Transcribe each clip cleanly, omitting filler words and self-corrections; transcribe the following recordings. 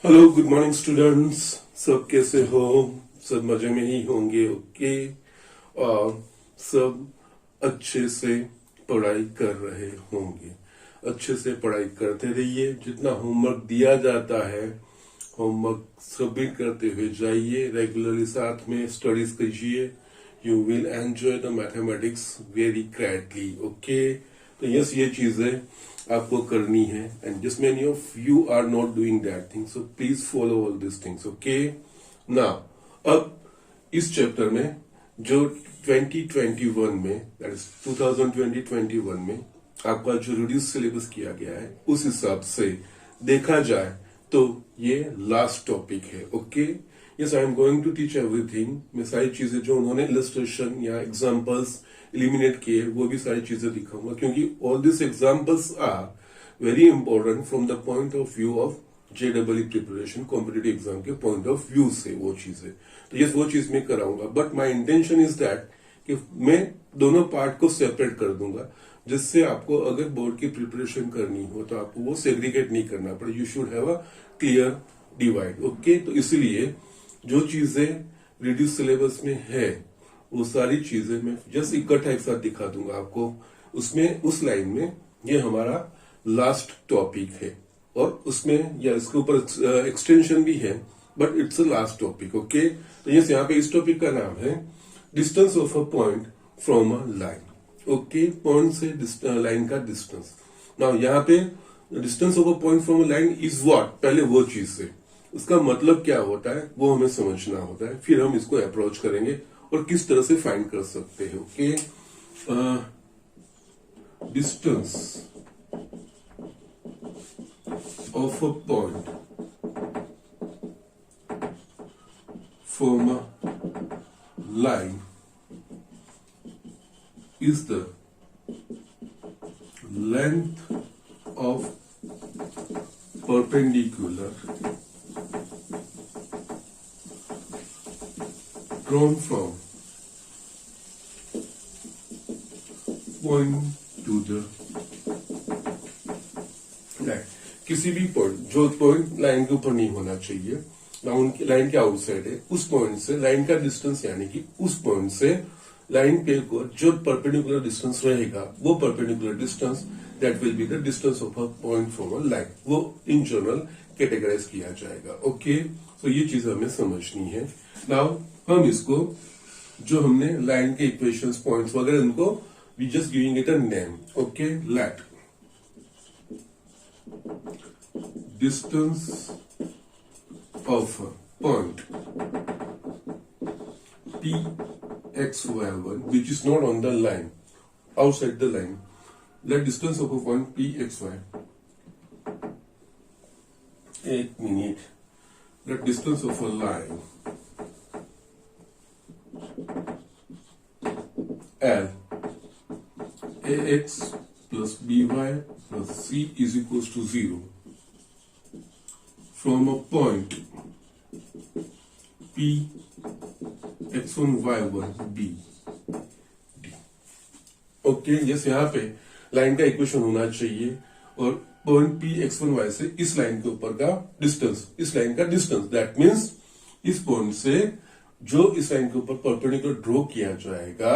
Hello good morning students. सब कैसे हो? सब मजे में ही होंगे। ओके। और सब अच्छे से पढ़ाई कर रहे होंगे। अच्छे से पढ़ाई करते रहिए। जितना होमवर्क दिया जाता है होमवर्क सबमिट करते हुए जाइए। रेगुलरली साथ में स्टडीज कीजिए। You will enjoy the mathematics very greatly. Okay. तो यस, ये चीजें आपको करनी है and just many of you are not doing that thing, so please follow all this things. Okay. ना अब इस चैप्टर में जो 2021 में दैट इज 2020-21 में आपका जो रिड्यूस सिलेबस किया गया है उस हिसाब से देखा जाए तो ये लास्ट टॉपिक है। Okay. Yes, I am going to teach everything. मैं सारी चीजें जो उन्होंने इलस्ट्रेशन या एग्जांपल्स एलिमिनेट किए वो भी सारी चीजें दिखाऊंगा, क्योंकि all this examples are very important from the point of view of JW preparation, competitive exam के पॉइंट ऑफ व्यू से वो चीजें। तो यस, वो चीज मैं कराऊंगा, but my intention is that कि मैं दोनों पार्ट को सेपरेट कर दूंगा, जिससे आपको अगर बोर्ड की प्रिपरेशन करनी हो तो आपको वो सेग्रीगेट नहीं करना पड़े। You should have a clear divide. Okay. तो इसलिए जो चीजें रिड्यूस सिलेबस में है वो सारी चीजें मैं जस्ट इकट्ठा एक साथ दिखा दूंगा आपको। उसमें उस लाइन में ये हमारा लास्ट टॉपिक है और उसमें या इसके ऊपर एक्सटेंशन भी है, but it's a last topic. Okay. तो यस, यहाँ पे इस टॉपिक का नाम है distance of a point from a line. Okay. Point से लाइन का डिस्टेंस। नाउ यहाँ पे distance of a point from a line is what, पहले वो चीज से उसका मतलब क्या होता है वो हमें समझना होता है, फिर हम इसको अप्रोच करेंगे और किस तरह से फाइंड कर सकते हैं। Okay. Distance of a point from a line is the length of perpendicular drawn from point to the line। किसी भी पॉइंट, जो पॉइंट लाइन के ऊपर नहीं होना चाहिए, लाइन के आउटसाइड है, उस पॉइंट से लाइन का डिस्टेंस, यानी कि उस पॉइंट से लाइन पे जो परपेंडिकुलर डिस्टेंस रहेगा वो perpendicular distance that will be the distance of a point from a line, वो इन जनरल कैटेगराइज किया जाएगा। ओके। तो ये चीज हमें समझनी है। नाउ हम इसको जो हमने लाइन के इक्वेशंस, पॉइंट्स वगैरह, उनको we just giving it a name. Okay. Let distance of a point P xy1 which is not on the line, outside the line, let distance of a point pxy, एक minute, let distance of a line L ax plus by plus c is equals to 0 from a point P x1 y1 b d। Okay. जैसे यहाँ पे line का equation होना चाहिए और point P x1 y से इस लाइन के ऊपर का डिस्टेंस, इस लाइन का डिस्टेंस, दैट मीन्स इस पॉइंट से जो इस लाइन के ऊपर परपेंडिकुलर ड्रॉ किया जाएगा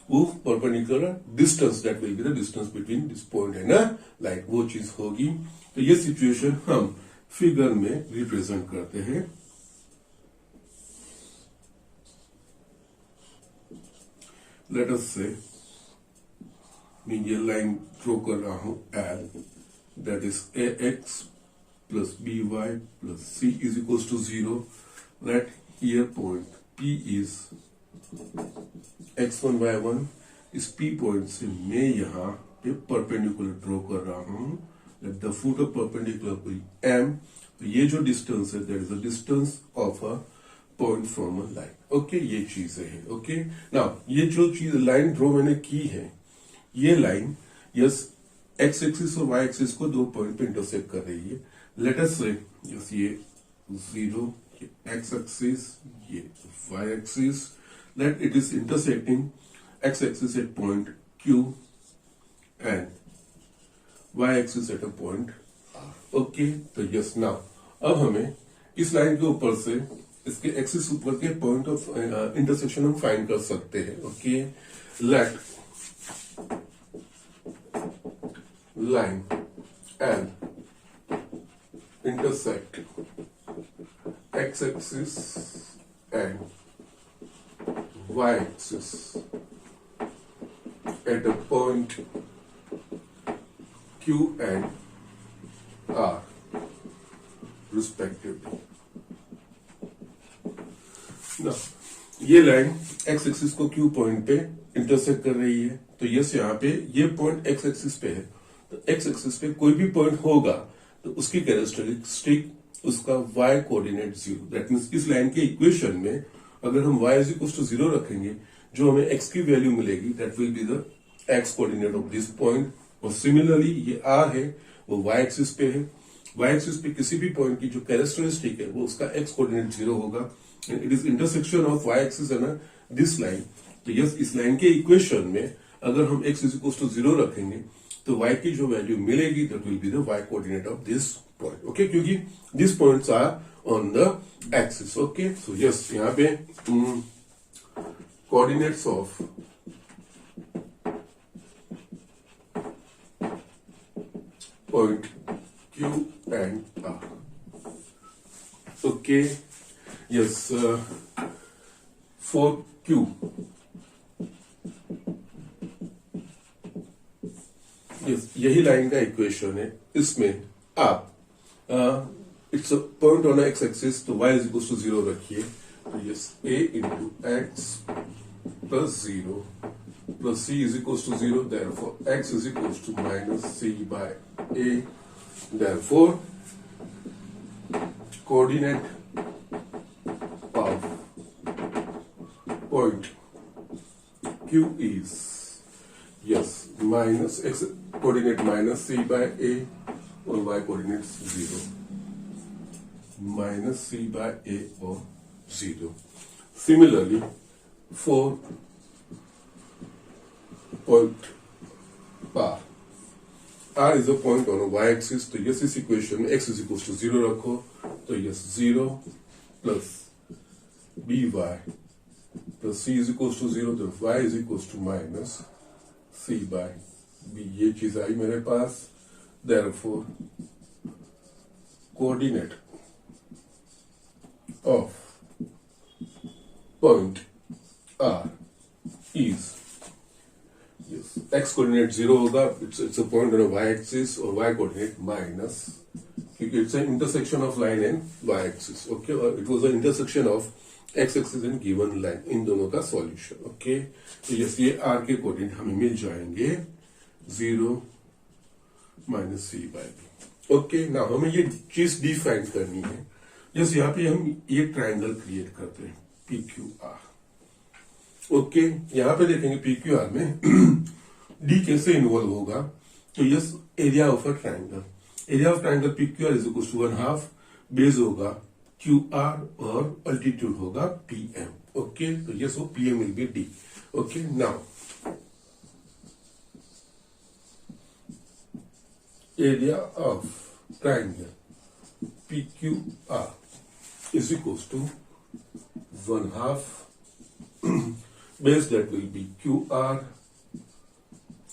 वो perpendicular distance that will be the distance between this point and line, वो चीज होगी। तो ये सिचुएशन हम फिगर में रिप्रेजेंट करते हैं। लेट अस से मैं ये लाइन ड्रॉ कर रहा हूं L, that is ax plus by plus c is equals to 0। Let here point P is x1 y1। इस P पॉइंट से मैं यहाँ पे परपेंडिकुलर ड्रॉ कर रहा हूं। Let the foot of perpendicular कोई m। तो ये जो डिस्टेंस है that is the distance of a point from a line. Okay. ये चीजें है। ओके। नाउ ये जो चीज लाइन ड्रॉ मैंने की है, ये लाइन यस एक्स एक्सिस और वाई एक्सिस को दो पॉइंट पे इंटरसेक्ट कर रही है। लेट अस से यस ये 0, ये एक्स एक्सिस, ये y axis, that it is intersecting x axis at point Q and y axis at a point R। Okay. तो यस, नाउ अब हमें इस लाइन के ऊपर से इसके एक्सिस ऊपर के पॉइंट ऑफ इंटरसेक्शन हम फाइंड कर सकते हैं. Okay, let line L intersect x-axis and y-axis at a point Q and R respectively. Now, ये लाइन x एक्सिस को Q पॉइंट पे इंटरसेक्ट कर रही है. तो यस, यहाँ पे ये पॉइंट x एक्सिस पे है. तो x एक्सिस पे कोई भी पॉइंट होगा तो उसकी कैरेक्टरिस्टिक उसका y कोऑर्डिनेट 0. दैट मींस इस लाइन के इक्वेशन में अगर हम y इज इक्वल टू 0 रखेंगे, जो हमें x की वैल्यू मिलेगी that will be the x coordinate of this point. और सिमिलरली ये r है वो y एक्सिस पे है. y एक्सिस पे किसी भी पॉइंट की जो कैरेक्टरिस्टिक है वो उसका x कोऑर्डिनेट 0 होगा. And it is intersection of y axis and this line. तो यस, इस लाइन के इक्वेशन में अगर हम x इज इक्वल टू 0 रखेंगे तो y की जो वैल्यू मिलेगी that will be the y coordinate of this point. Okay, क्योंकि this points are on the axis. Okay, so yes, यहाँ पे coordinates of point Q and R. Okay, yes, for Q yes, यही line का equation है. इसमें आप it's a point on X axis, तो y is equal to 0 रखिए. तो yes, a into X plus 0 plus c is equal to 0. Therefore x is equal to minus c by a. Therefore coordinate of point Q is yes minus x coordinate minus c by a और y coordinate 0 minus c by a or 0. Similarly, for point R is a point on a y-axis. तो yes, इस equation में x is equals to 0 रखो. तो yes, 0 plus by plus c is equals to 0. तो y is equals to minus c by b. ये चीज आई मेरे पास. Therefore, coordinate of point R is yes, x coordinate 0 होगा. It's a point on a y axis और y coordinate minus, क्योंकि it's an intersection of line and y axis. Okay, or it was an intersection of x axis and given line. इन दोनों का solution. Okay, तो yes, ये r के coordinate हमें मिल जाएंगे 0 minus c by b. Okay, ना हमें ये चीज डिफाइन करनी है. यस, यहाँ पे हम ये ट्राइंगल क्रिएट करते हैं PQR. ओके, यहाँ पे देखेंगे PQR में d कैसे इन्वॉल्व होगा. तो yes, area of a triangle. Area of triangle PQR is equal to 1/2. Base होगा QR और अल्टीट्यूड होगा PM. ओके, तो यस, वो PM will be D. Okay, now area of triangle PQR is equals to 1/2 base, that will be QR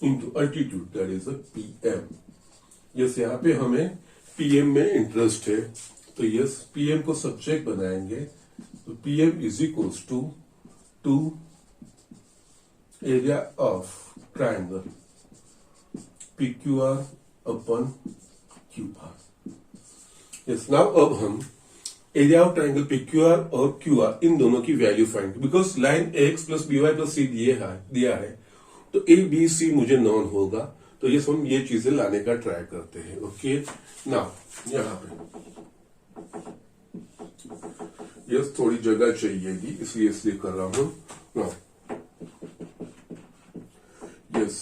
into altitude, that is a PM. Yes, यहाँ पे हमें PM में interest है. तो yes, PM को subject बनाएंगे. तो PM is equals to area of triangle PQR upon QR. Yes, now अब हम एरिया ऑफ ट्राइंगल PQR और QR इन दोनों की value find, because line AX plus BY plus C दिया है. तो ABC मुझे नॉन होगा. तो यस, हम ये चीजें लाने का ट्राई करते हैं. ओके, नाउ यहाँ पे यस थोड़ी जगह चाहिएगी, इसलिए कर रहा हूं. Now yes,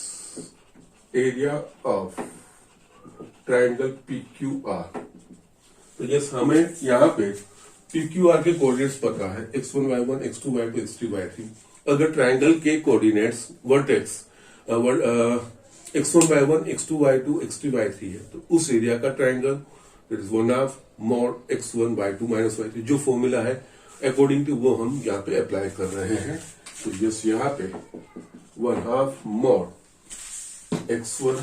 area of triangle PQR. तो यस, हमें यहाँ पे PQR के कोऑर्डिनेट्स पता है, x1 y1 x2 y2 x3 y3. अगर ट्राइंगल के coordinates vertex x1 y1 x2 y2 x3 y3 है तो उस एरिया का triangle. That is 1/2 mod x1 y2 minus y3 जो फॉर्मूला है अकॉर्डिंग टू वो हम यहाँ पे अप्लाई कर रहे हैं। तो यस यहाँ पे 1/2 mod x1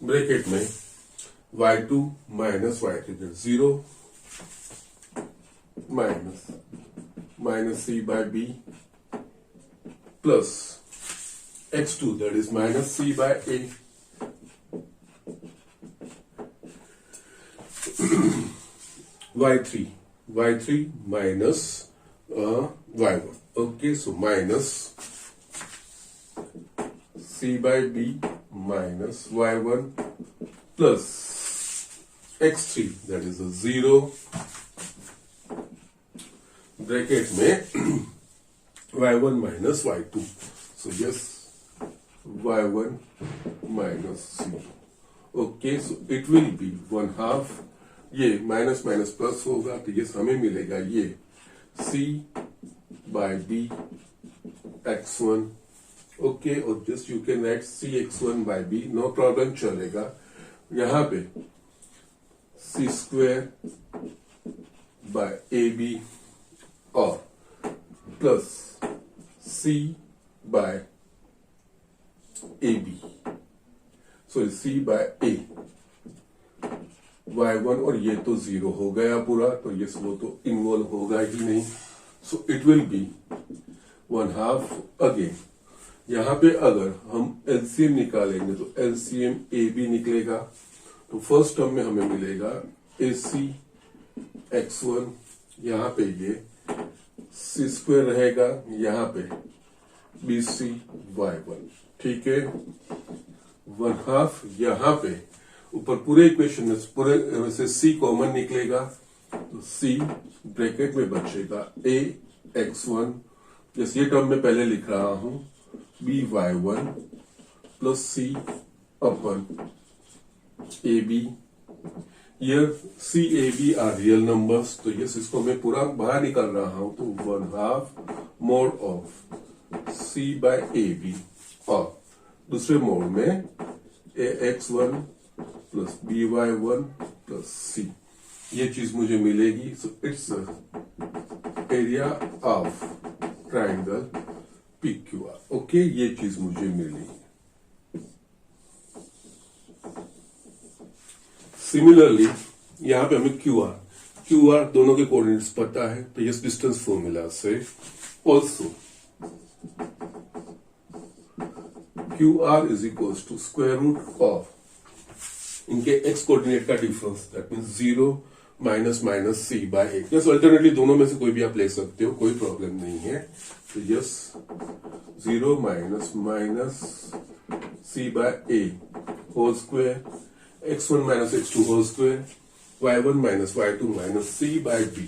ब्रैकेट में y2 minus y3 0 minus c by b plus x2 that is minus c by a y3 minus y1 okay so minus c by b minus y1 plus x3 that is a 0 bracket में y1 minus y2 so yes y1 minus 0 okay so it will be 1/2 ये minus minus plus होगा तो ये हमें मिलेगा ये c by b x1 okay और just you can write c x1 by b no problem चलेगा। यहाँ पे c स्क्वायर by ab और plus c by ab sorry c by a y1 और ये तो 0 हो गया पूरा तो ये वो तो इन्वॉल्व होगा ही नहीं सो इट विल बी 1/2 अगेन। यहाँ पे अगर हम एलसीएम निकालेंगे तो एलसीएम ए बी निकलेगा तो फर्स्ट टर्म में हमें मिलेगा AC x1 यहाँ पे ये c स्क्वायर रहेगा यहाँ पे BC y1 ठीक है 1/2 यहाँ पे ऊपर पूरे इक्वेशन में पूरे वैसे c कॉमन निकलेगा तो c ब्रैकेट में बचेगा a x1 जैसे ये टर्म में पहले लिख रहा हूं b y1 plus c upon ab ये c a b are real numbers तो ये इसको मैं पूरा बाहर निकाल रहा हूं तो 1/2 mod of c by ab और दूसरे मोड में ax1 plus by1 plus c ये चीज मुझे मिलेगी so it's area of triangle PQR okay ये चीज मुझे मिली। सिमिलरली यहाँ पे हमें QR दोनों के कोऑर्डिनेट्स पता है तो ये डिस्टेंस फॉर्मूला से also QR is equals to square root of इनके x कोऑर्डिनेट का difference that means 0 minus minus c by a yes alternately दोनों में से कोई भी आप ले सकते हो कोई प्रॉब्लम नहीं है तो yes 0 minus minus c by a whole square x1 minus x2 whole square y1 minus y2 minus c by b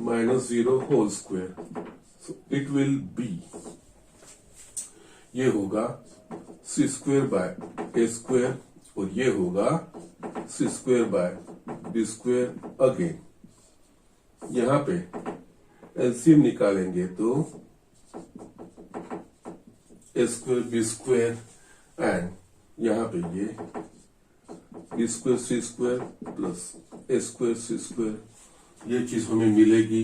minus 0 whole square so it will be ये होगा c square by a square और ये होगा c square by b square again यहां पे LCM निकालेंगे तो a square b square and यहां पे ये b square c square plus a square c square ये चीज हमें मिलेगी।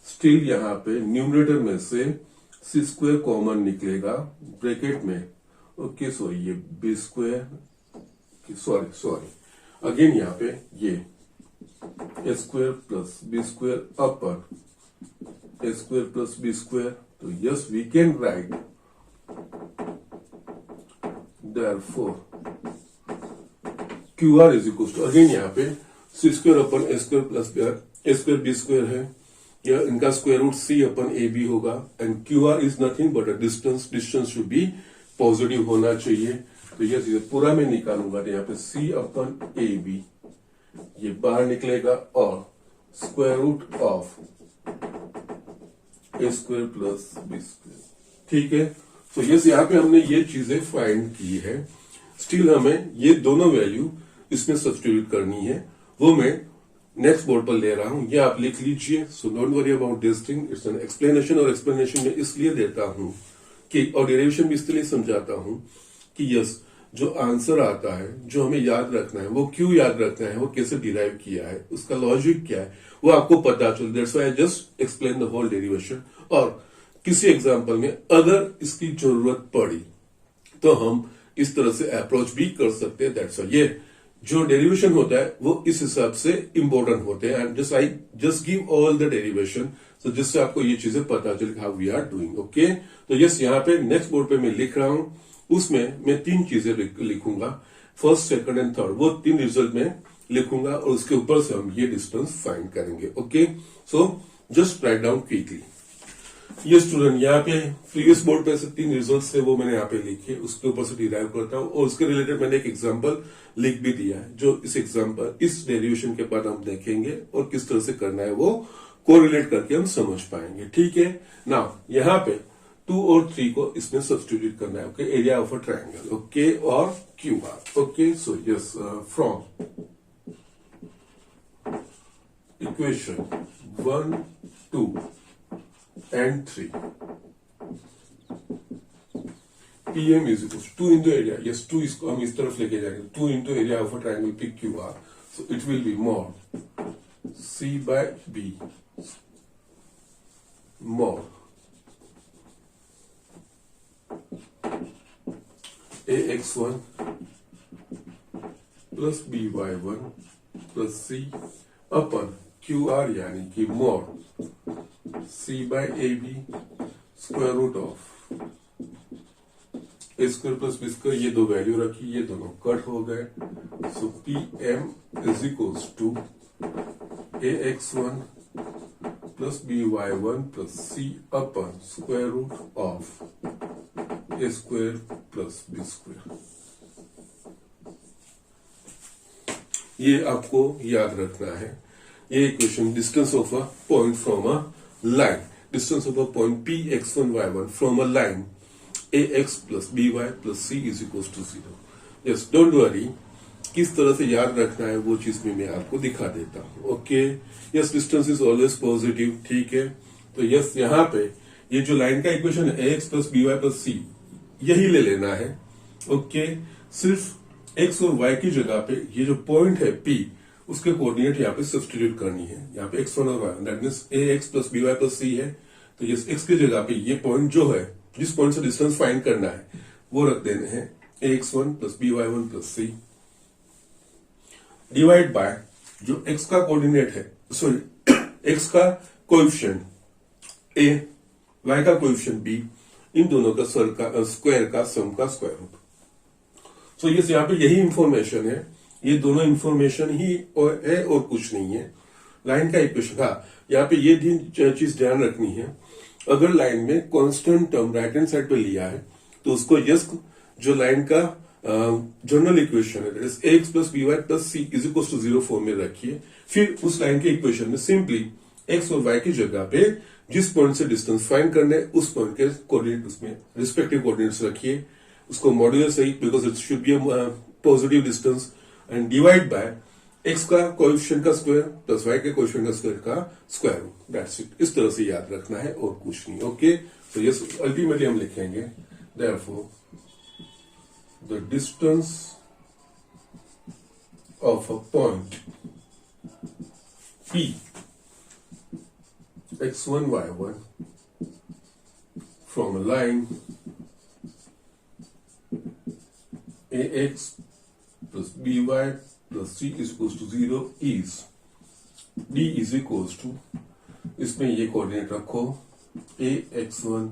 स्टिल यहां पे न्यूमरेटर में से c स्क्वायर कॉमन निकलेगा ब्रैकेट में ओके सो ये b स्क्वायर सॉरी अगेन यहाँ पे ये a square plus b square upon a square plus b square तो yes we can write therefore QR is equal to again यहाँ पे c square upon a square plus a square b square है या इनका square root c upon a b होगा and QR is nothing but a distance should B positive होना चाहिए तो ये पूरा मैं निकालूंगा तो यहाँ पे c अपन a b ये बाहर निकलेगा और square root of a square plus b square ठीक है। तो यस यहाँ पे हमने ये चीजें फाइंड की है। स्टिल हमें ये दोनों वैल्यू इसमें सब्स्टिट्यूट करनी है वो मैं नेक्स्ट बोर्ड पर ले रहा हूं ये आप लिख लीजिए। So don't worry about this thing it's an explanation और एक्सप्लेनेशन में इसलिए देता हूं कि और डेरिवेशन भी इसलिए समझाता हूं कि यस जो आंसर आता है, जो हमें याद रखना है, वो क्यों याद रखना है, वो कैसे डिराइव किया है, उसका लॉजिक क्या है, वो आपको पता चल। That's why I just explain the whole derivation. और किसी एग्जाम्पल में अगर इसकी जरूरत पड़ी तो हम इस तरह से अप्रोच भी कर सकते हैं। दैट्स व्हाई ये जो डेरिवेशन होता है वो इस हिसाब से इंपॉर्टेंट होते हैं। And just I just give all the derivation, तो जिससे आपको ये चीजें पता चले how we are doing. Okay, तो यस, यहाँ पे नेक्स्ट बोर्ड पे मैं लिख रहा हूं, उसमें मैं 3 चीजें लिखूंगा, फर्स्ट, सेकंड एंड थर्ड। वो 3 रिजल्ट में लिखूंगा और उसके ऊपर से हम ये डिस्टेंस फाइंड करेंगे। Okay, so just write down quickly. ये स्टूडेंट यहाँ पे प्रीवियस बोर्ड पे से 3 रिजल्ट थे, वो मैंने यहाँ पे लिखे, उसके ऊपर से डिराइव करता हूँ और उसके रिलेटेड मैंने एक एग्जांपल लिख भी दिया है, जो इस एग्जांपल इस डेरिवेशन के बाद हम देखेंगे और किस तरह से करना है वो कोरिलेट करके हम समझ पाएंगे। ठीक है, नाउ यहाँ पे 2 और 3 को इसमें सब्स्टिट्यूट करना है। Okay, area of a triangle, okay, और Q R. Okay, so yes, from equation 1, 2 and 3, PM is equals to 2 into area. Yes, 2 इसको हम इस तरफ लेके जाएंगे, 2 into area of a triangle PQR. So it will be mod C by B mod AX1 plus BY1 plus C upon QR, यानी कि mod C by AB square root of A square plus B square, ये 2 value रखी, ये दोनों cut हो गए। So P M is equals to AX1 plus BY1 plus C upon square root of A square plus B square. ये आपको याद रखना है। ये equation distance of a point from a line, distance of a point P x1 y1 from a line ax plus by plus c is equals to 0. Yes, don't worry, किस तरह से याद रखना है वो चीज में मैं आपको दिखा देता हूँ। Okay, yes, distance is always positive. ठीक है, तो यस, यहाँ पे ये जो लाइन का इक्वेशन है ax plus by plus c, यही ले लेना है। ओके, सिर्फ x और y की जगह पे ये जो पॉइंट है P, उसके कोऑर्डिनेट यहाँ पे सब्स्टिट्यूट करनी है। यहाँ पे x1 और y, that means ax plus by plus c है, तो ये x की जगह पे ये पॉइंट जो है, जिस पॉइंट से डिस्टेंस फाइंड करना है, वो रख देने हैं ax1 plus by1 plus c divide bye जो x का कोऑर्डिनेट है, सॉरी x का कोएफिशिएंट a, y का कोएफिशिएंट b, इन दोनों का स्क्वायर का सम का स्क्वायर रूट। सो ये यहाँ पे यही इंफॉर्मेशन है, ये दोनों इंफॉर्मेशन ही है और कुछ नहीं है। लाइन का इक्वेशन, हाँ, यहाँ पे ये चीज ध्यान रखनी है, अगर लाइन में constant term right hand side पे लिया है तो उसको यस जो लाइन का जनरल इक्वेशन है ax plus by plus c is equal to 0 form में रखिए। फिर उस लाइन के इक्वेशन में सिंपली x और y की जगह पे जिस पॉइंट से डिस्टेंस फाइंड करने है उस पॉइंट के कोऑर्डिनेट उसमें रिस्पेक्टिव कोऑर्डिनेट्स रखिए, उसको मॉड्यूलस सही, because it should be a positive distance, and divide by x का कोएफिशिएंट का स्क्वायर प्लस y के कोएफिशिएंट का स्क्वायर का स्क्वायर रूट। दैट्स इट, इस तरह से याद रखना है और कुछ नहीं। ओके, तो यस, अल्टीमेटली हम लिखेंगे therefore the distance of a point P x1 y1 from a line ax plus by plus c is equals to 0 is d is equals to, इसमें ये कोऑर्डिनेट रखो ax1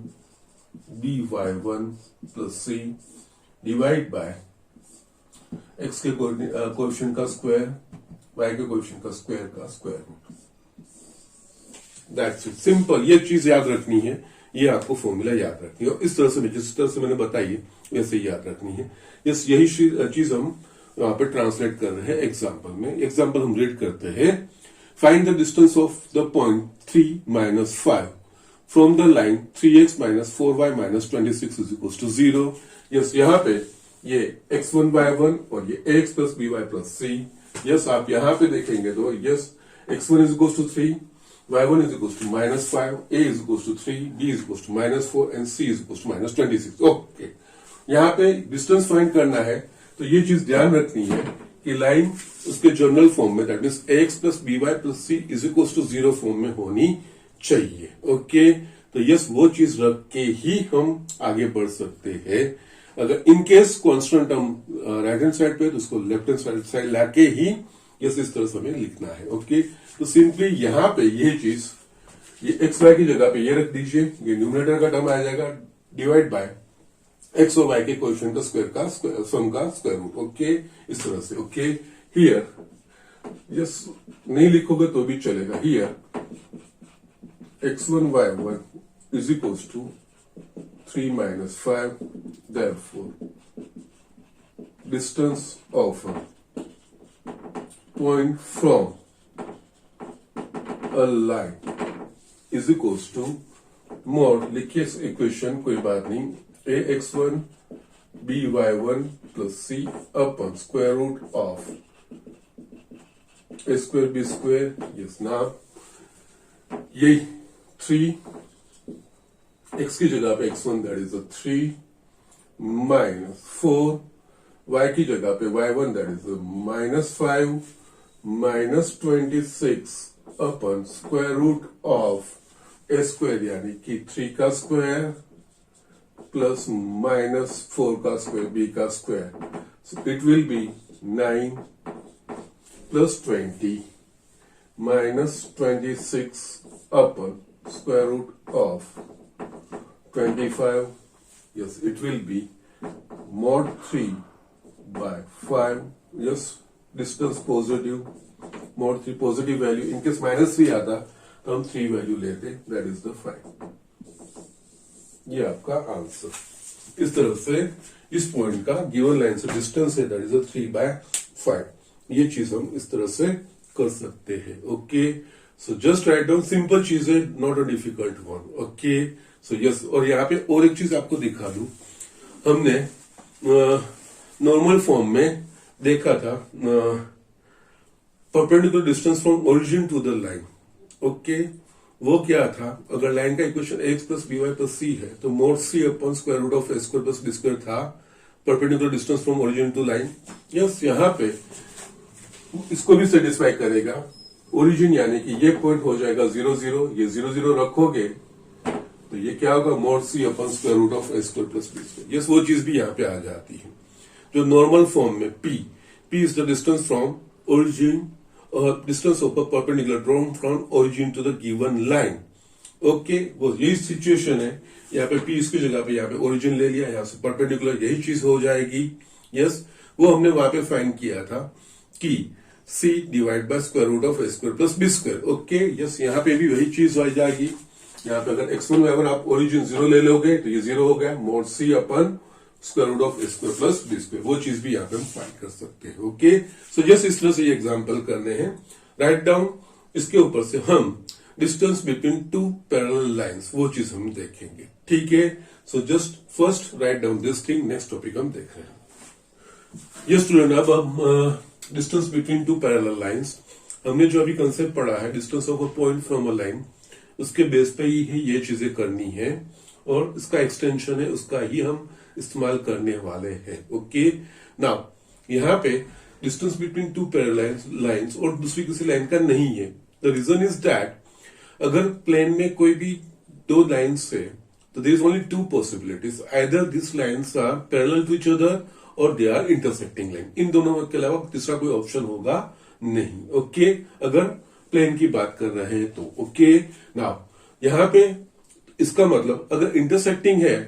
by1 plus c divide by x के coefficient का square, y के coefficient का square root. That's it, simple. ये चीज याद रखनी है, ये आपको फॉर्मूला याद रखनी है, और इस तरह से जिस तरह से मैंने बताई वैसे ही याद रखनी है। यस, यही चीज हम यहाँ पे ट्रांसलेट कर रहे हैं एग्जाम्पल में। एग्जाम्पल हम रीड करते हैं, find the distance of the point 3 - 5 from the line 3x - 4y - 26 is equal to 0। Yes, यहाँ पे ये x1 y1 और ये ax plus by plus c। Yes, आप यहाँ पे देखेंगे तो yes, x1 is equal to 3, y1 is equals to -5, a is equals to 3, b is equals to -4 and c is equals to -26. Okay, यहाँ पे distance find करना है तो ये चीज ध्यान रखनी है कि लाइन उसके जनरल फॉर्म में that means ax plus B Y plus C is equal to 0 form में होनी चाहिए। ओके, तो यस वो चीज रख के ही हम आगे बढ़ सकते हैं। अगर इन केस कॉन्स्टेंट हम राइट हैंड साइड पे तो उसको लेफ्ट हैंड साइड लाके ही यस इस तरह से हमें लिखना है। ओके, तो सिंपली यहाँ पे ये चीज ये एक्स वाई की जगह पे ये रख दीजिए, ये न्यूमरेटर का टर्म आ जाएगा डिवाइड बाय एक्स और वाई के कोएफिशिएंट का स्क्वायर का सम का स्क्वायर रूट। ओके, इस तरह से। ओके, हियर यस नहीं लिखोगे तो भी चलेगा। Here x1 y1 is equals to 3 minus 5, therefore distance of a point from a line is equals to mod लिखिए इक्वेशन कोई बात नहीं ax1 by1 plus c upon square root of a square b square। yes, now यही 3 x की जगह पे x1 that is 3 minus 4 y की जगह पे y1 that is minus 5 minus 26 upon square root of A square यानी कि 3 का स्क्वायर प्लस माइनस 4 का स्क्वायर b का square. So it will be 9 plus 20 minus 26 upon square root of 25। yes, it will be mod 3 by 5। yes, distance positive, mod 3 positive value, in case minus 3 आता तो हम 3 value लेते, that is the 5। ये आपका answer. इस तरह से इस पॉइंट का गिवन लाइन से डिस्टेंस है दैट इज 3 by 5। ये चीज हम इस तरह से कर सकते हैं। Okay, so just write down, simple चीज है, not a difficult one. Okay, so yes, और यहाँ पे और एक चीज आपको दिखा दूं, हमने नॉर्मल फॉर्म में देखा था perpendicular distance from origin to the line. Okay, वो क्या था, अगर लाइन का equation X plus B Y plus C है तो mod C upon square root of A square plus B square था perpendicular distance from origin to line. Yes, यहाँ पे इसको भी सेटिस्फाई करेगा। ओरिजिन यानी कि ये पॉइंट हो जाएगा 0 0, ये 0 0 रखोगे तो ये क्या होगा mod C upon square root of A square plus B square. Yes, वो चीज भी यहाँ पे आ जाती है जो नॉर्मल फॉर्म में p is the distance from origin और distance of a perpendicular drawn from origin to the given line. Okay, वो यही सिचुएशन है। यहाँ पे p इसकी जगह पे यहाँ पे ओरिजिन ले लिया, यहाँ से परपेंडिकुलर यही चीज हो जाएगी। यस, वो हमने वहां पे फाइंड किया था कि c divide by square root of A square plus B square. Okay, yes, यहाँ पे भी वही चीज आ जाएगी। यहाँ पे अगर x1 y1 आप ओरिजिन 0 ले लोगे तो ये 0 हो गया, mod c upon square root of A square plus B square. वो चीज भी यहाँ पे हम फाइंड कर सकते हैं। ओके, सो जस्ट इस तरह से ये एग्जाम्पल करने हैं। राइट डाउन, इसके ऊपर से हम distance between two parallel lines वो चीज हम देखेंगे। ठीक है, so just first write down this thing, next topic हम देख रहे हैं। यस स्टूडेंट, अब हम distance between two parallel lines, हमने जो अभी कंसेप्ट पढ़ा है distance of a point from a line, उसके बेस पे ही ये चीजें करनी है और इसका एक्सटेंशन है, उसका ही हम इस्तेमाल करने वाले हैं। ओके, नाउ यहाँ पे distance between two parallel lines और दूसरी किसी लाइन का नहीं है। द रीजन इज दैट अगर प्लेन में कोई भी दो लाइन्स है तो there is only two possibilities, either this lines are parallel to each other और दे आर इंटरसेक्टिंग लाइन। इन दोनों के अलावा तीसरा कोई ऑप्शन होगा नहीं। ओके, अगर प्लेन की बात कर रहे हैं तो। ओके, नाउ यहाँ पे इसका मतलब अगर इंटरसेक्टिंग है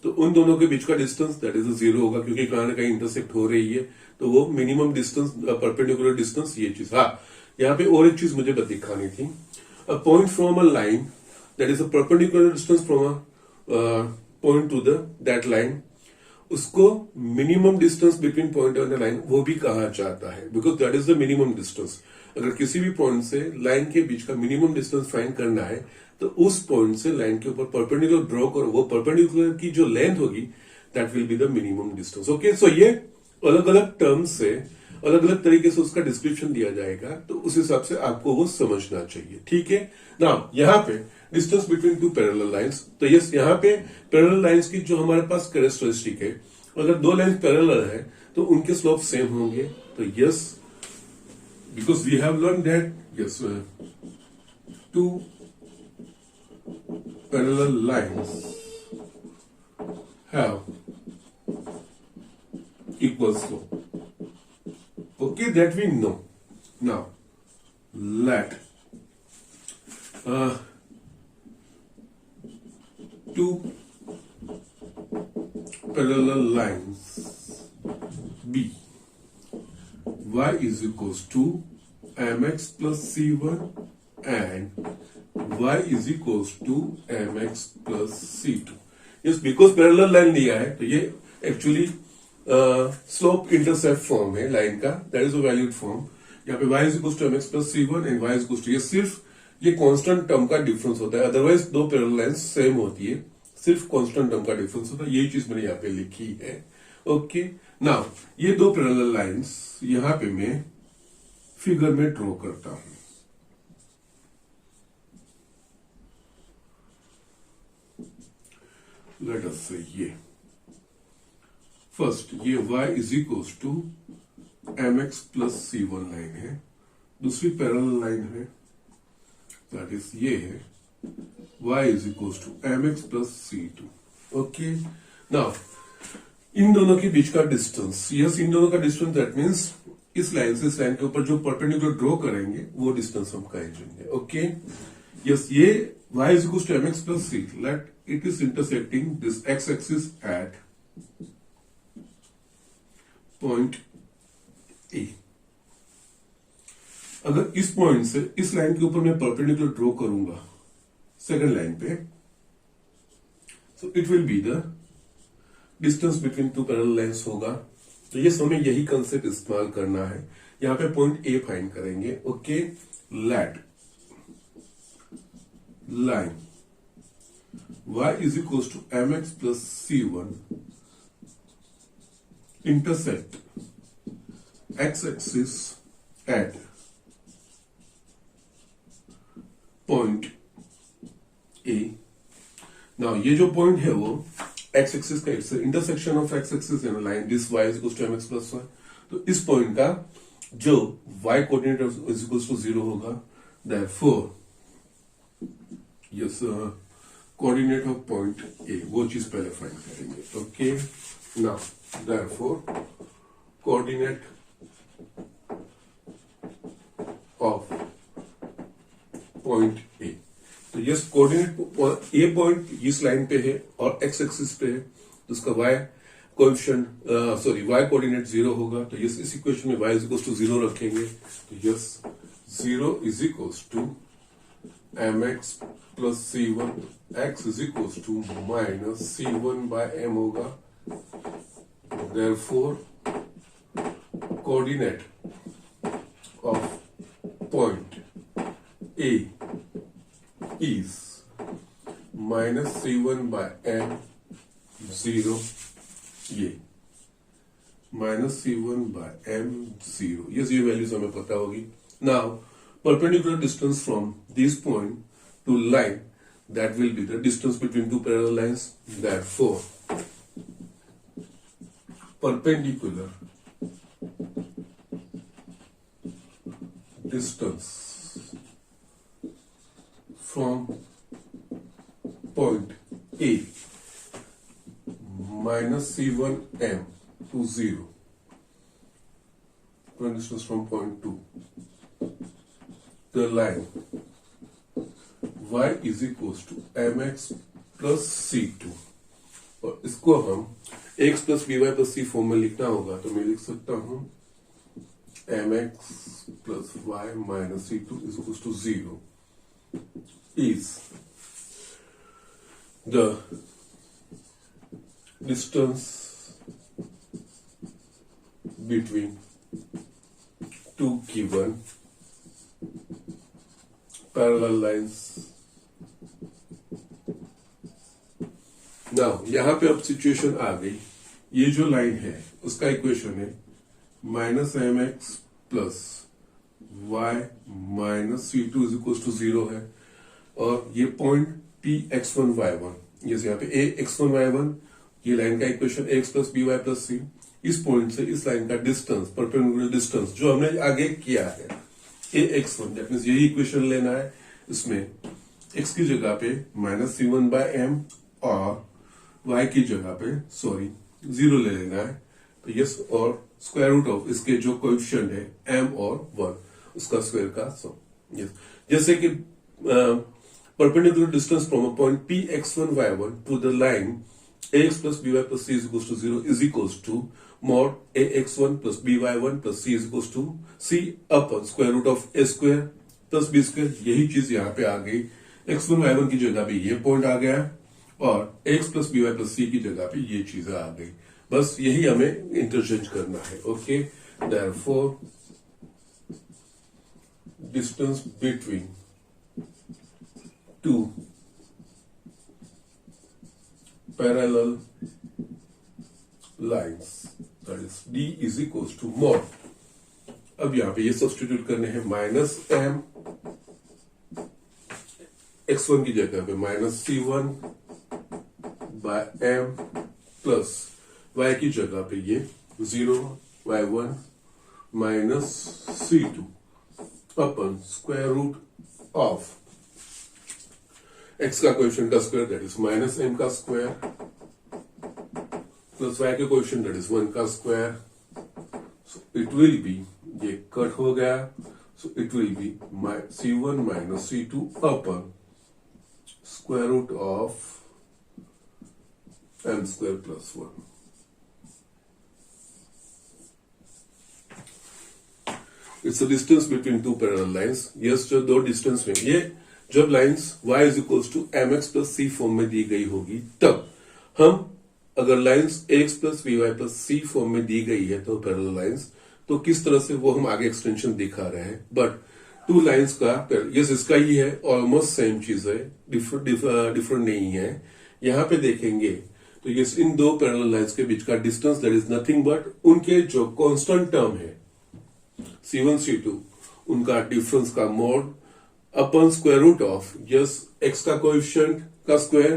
तो उन दोनों के बीच का डिस्टेंस दैट इज 0 होगा, क्योंकि कहीं ना कहीं इंटरसेक्ट हो रही है तो वो मिनिमम डिस्टेंस परपेंडिकुलर डिस्टेंस ये चीज। हाँ, यहाँ पे और एक चीज मुझे दिखानी थी, a point from a line that is a perpendicular distance from a point to that line, उसको minimum distance between point and line वो भी कहा जाता है, because that is the minimum distance. अगर किसी भी पॉइंट से लाइन के बीच का मिनिमम डिस्टेंस फाइंड करना है तो उस पॉइंट से लाइन के ऊपर परपेंडिकुलर ड्रॉ करो, वो परपेंडिकुलर की जो लेंथ होगी that will be the minimum distance. Okay, so ये अलग अलग टर्म्स से अलग अलग तरीके से उसका डिस्क्रिप्शन दिया जाएगा, तो उस हिसाब से आपको वो समझना चाहिए। ठीक है, नाउ यहाँ पे distance between two parallel lines, तो यस यहाँ पे पैरेलल लाइंस की जो हमारे पास कैरेक्टरिस्टिक है अगर दो लाइन पैरेलल है तो उनके स्लोप सेम होंगे। तो yes, because we have learn that yes two parallel lines have equal slope. Okay, that we know. Now, let two parallel lines B, y is equals to mx plus c1 and y is equals to mx plus c2. Yes, because parallel line दिया है तो ये actually slope intercept form है line का, that is a valid form. यहाँ पे y is equal to mx plus c1 and y is equal to, ये सिर्फ ये कांस्टेंट टर्म का डिफरेंस होता है, अदरवाइज दो पैरेलल लाइंस सेम होती है, सिर्फ कांस्टेंट टर्म का डिफरेंस होता है। यही चीज मैंने यहाँ पे लिखी है। ओके, नाउ ये दो पैरेलल लाइंस यहाँ पे मैं फिगर में ड्रॉ करता हूं। लेट अस से ये फर्स्ट ये y is equals to mx plus c1 line है, दूसरी पैरेलल लाइन है दैट इज ये है y is equals to mx plus c2। Okay, now इन दोनों के बीच का डिस्टेंस, यस इन दोनों का डिस्टेंस दैट मीन्स इस लाइन से इस लाइन के ऊपर जो परपेंडिकुलर ड्रॉ करेंगे वो डिस्टेंस हम कहेंगे। ओके, यस ये y is equals to mx plus c, let it is intersecting this x axis at point A. अगर इस पॉइंट से इस लाइन के ऊपर मैं परपेंडिकुलर ड्रॉ करूंगा सेकंड लाइन पे, so it will be the distance between two parallel lines होगा। तो ये हमें यही कंसेप्ट इस्तेमाल करना है, यहां पे पॉइंट ए फाइंड करेंगे। Okay, let line y is equal to mx plus c1 intersect x-axis at point A. Now ये जो पॉइंट है वो x-axis का intersection of x-axis in line this y is equals to mx plus 1। तो इस point का जो y coordinate is equals to 0 होगा, therefore yes coordinate of point A वो चीज पहले फाइंड करेंगे। Okay, now therefore coordinate of point A, तो यस कोऑर्डिनेट ए पॉइंट इस लाइन पे है और x एक्सिस पे है, तो उसका y कोएफिशिएंट y कोऑर्डिनेट 0 होगा। तो यस इस इक्वेशन में y इज इक्वल टू 0 रखेंगे, तो yes 0 is equal to mx plus c1, x is equal to minus c1 by m होगा। Therefore, coordinate of point A is minus c1 by m 0, ये minus c1 by m 0, ये values हमें पता होगी। Now, perpendicular distance from this point to line, that will be the distance between two parallel lines. Therefore, perpendicular distance from point A minus c1 m to 0, point distance from point 2 the line y is equals to mx plus c2, और इसको हम x plus B Y plus सी form में लिखना होगा, तो मैं लिख सकता हूं mx plus Y minus c2 is equal to 0 is the distance between two given parallel lines. Now यहां पे अब सिचुएशन आ गई, ये जो लाइन है उसका इक्वेशन है minus M x plus Y minus C two is equal to 0 है, और ये पॉइंट पी x1 y1, जैसे यहाँ पे a x1 y1, ये लाइन का equation X plus B Y plus C, इस पॉइंट से इस लाइन का डिस्टेंस, परपेंडिकुलर डिस्टेंस जो हमने आगे किया है A X one, that means यही इक्वेशन लेना है। इसमें एक्स की जगह पे minus C one by M और वाई की जगह पे जीरो ले लेना है। तो यस, और स्क्वायर रूट ऑफ इसके जो कोएफिशिएंट है एम और वन, उसका स्क्वायर का सम। यस, जैसे कि perpendicular distance from a point px1 y1 to the line ax plus by plus c is equals to 0 is equals to mod ax1 plus by1 plus c is equals to c upon square root of a square plus b square। यही चीज यहाँ पे आ गई, x1 y1 की जगह पे ये point आ गया और ax plus by plus c की जगह पे ये चीजें आ गई। बस यही हमें इंटरचेंज करना है। Okay, therefore distance between two parallel lines, that is d is equals to mod, अब यहां पे ये सब्स्टिट्यूट करने हैं, माइनस एम x1 की जगह पे minus c1 by M plus y की जगह पे ये 0 y1 minus c2 upon square root of x का कोएफिशिएंट का square that is minus m का स्क्वायर प्लस y के कोएफिशिएंट दैट इज 1 का square. So it will be, ये कट हो गया, so it will be c1 minus c2 upon square root of m square plus 1। It's a distance between two parallel lines. Yes, जो दो distance में, ये जब lines y is equals to M x plus C form में दी गई होगी, तब हम अगर lines X plus V Y plus सी फॉर्म में दी गई है तो पैरेलल लाइंस, तो किस तरह से वो हम आगे एक्सटेंशन दिखा रहे हैं। बट टू लाइंस का यस इसका ही है, ऑलमोस्ट सेम चीज है, डिफरेंट नहीं है। यहां पे देखेंगे तो यस इन दो पैरेलल लाइंस के बीच का distance that is nothing but उनके जो कांस्टेंट टर्म है C1 C2, उनका डिफरेंस का mod upon square root of yes x का कोएफिशिएंट का स्क्वायर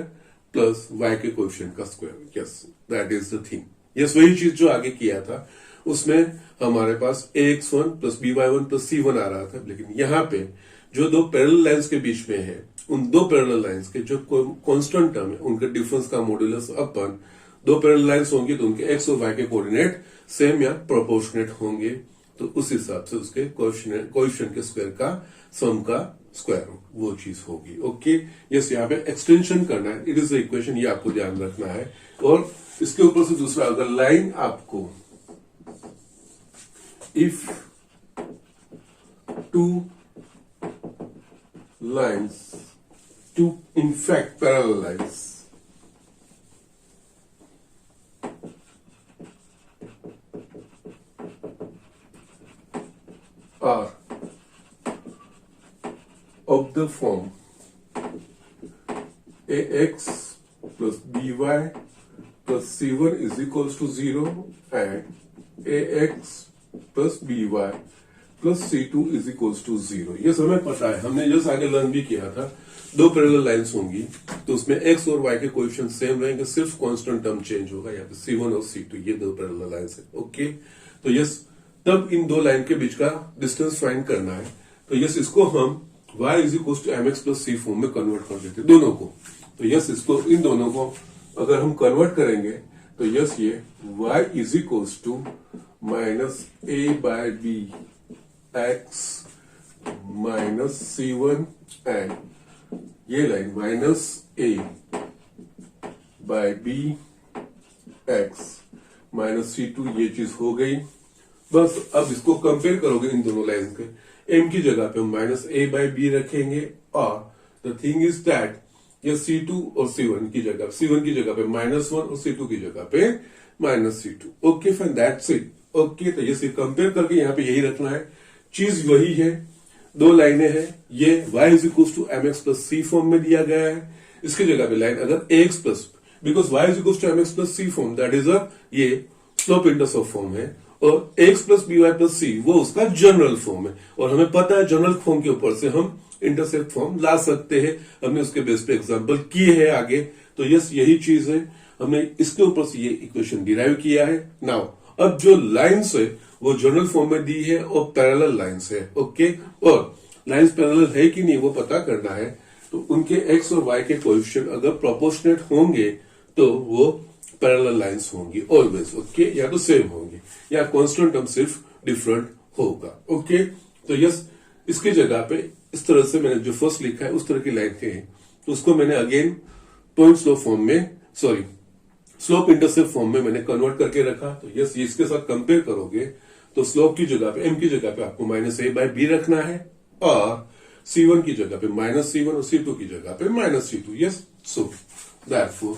प्लस y के कोएफिशिएंट का square. Yes, that is the thing. Yes, वही चीज जो आगे किया था उसमें हमारे पास ax1 plus by1 plus c1 आ रहा था, लेकिन यहाँ पे जो दो पैरेलल लाइंस के बीच में है, उन दो पैरेलल लाइंस के जो कांस्टेंट टर्म है उनके डिफरेंस का मॉड्यूलस अपन दो पैरेलल लाइंस होंगे तो उनके x और y के कोऑर्डिनेट सेम या प्रोपोर्शनेट होंगे, तो उस हिसाब से उसके कोएफिशिएंट के स्क्वायर का सम का स्क्वायर रूट वो चीज होगी। ओके, यस, यहाँ पे एक्सटेंशन करना है, इट इज द इक्वेशन, ये आपको ध्यान रखना है। और इसके ऊपर से दूसरा, अगर लाइन आपको if two lines, two in fact parallel lines are of the form ax plus by plus c1 is equals to 0 and ax plus by plus c2 is equals to 0। ये हमें पता है, हमने जस्ट आगे लर्न भी किया था, दो पैरेलल लाइंस होंगी तो उसमें x और y के कोएफिशिएंट सेम रहेंगे, सिर्फ कांस्टेंट टर्म चेंज होगा, यहाँ पे c1 और c2 ये दो पैरेलल लाइंस है। ओके, तो यस, तब इन दो लाइन के बीच का डिस्टेंस फाइंड करना है, तो यस इसको हम y is equal to M x plus C form में कन्वर्ट कर देते दोनों को। तो यस, इसको इन दोनों को अगर हम कन्वर्ट करेंगे तो यस ये y is equal to minus A by B X minus c1 and ये line minus A by B X minus c2, ये चीज हो गई। बस अब इसको कंपेयर करोगे इन दोनों लाइन के, m की जगह पे हम माइनस ए बाय बी रखेंगे और द थिंग इज दैट ये c2 और c1 की जगह पे माइनस 1 और c2 की जगह पे minus c2। Okay fine, that's it. Okay, तो ये कंपेयर करके यहाँ पे यही रखना है, चीज वही है, दो लाइनें हैं, ये y is equal to M x plus C form में दिया गया है, इसकी जगह पे लाइन अगर ax plus, because y is equal to M x plus C form that is a ये स्लोप इंटरसेप्ट फॉर्म है, और x plus B Y plus C वो उसका जनरल फॉर्म है, और हमें पता है जनरल फॉर्म के ऊपर से हम इंटरसेप्ट फॉर्म ला सकते हैं, हमने उसके बेस पे एग्जांपल किए हैं आगे। तो यस, यही चीज है, हमने इसके ऊपर से ये इक्वेशन डिराइव किया है। नाउ अब जो लाइंस है वो जनरल फॉर्म में दी है और पैरेलल लाइंस है। ओके, और लाइंस पैरेलल है कि नहीं वो पता करना है, तो उनके एक्स और वाई के कोएफिशिएंट अगर प्रोपोर्शनेट होंगे तो वो पैरेलल लाइंस होंगी ऑलवेज। ओके, या तो सेम होंगे या कांस्टेंट टर्म सिर्फ डिफरेंट होगा। ओके, तो यस, इसकी जगह पे इस तरह से मैंने जो फर्स्ट लिखा है उस तरह की लाइन थे, तो उसको मैंने अगेन पॉइंट स्लोप फॉर्म में, सॉरी स्लोप इंटरसेप्ट फॉर्म में मैंने कन्वर्ट करके रखा। तो यस, ये इसके साथ कंपेयर करोगे तो स्लोप की जगह पे, एम की जगह पे आपको -a/b रखना है और c1 की जगह पे -c1 और c2 की जगह पे -c2। Yes, so therefore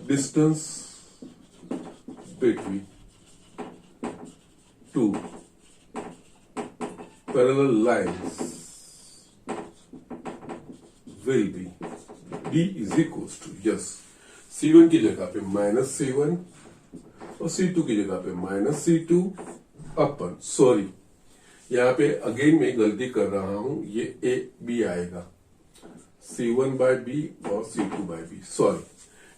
distance between two parallel lines will be d is equals to, yes, c1 की जगह पे -c1 और c2 की जगह पे -c2 अपन, सॉरी यहाँ पे अगेन मैं गलती कर रहा हूं, ये a b आएगा, c1/b और c2/b, सॉरी,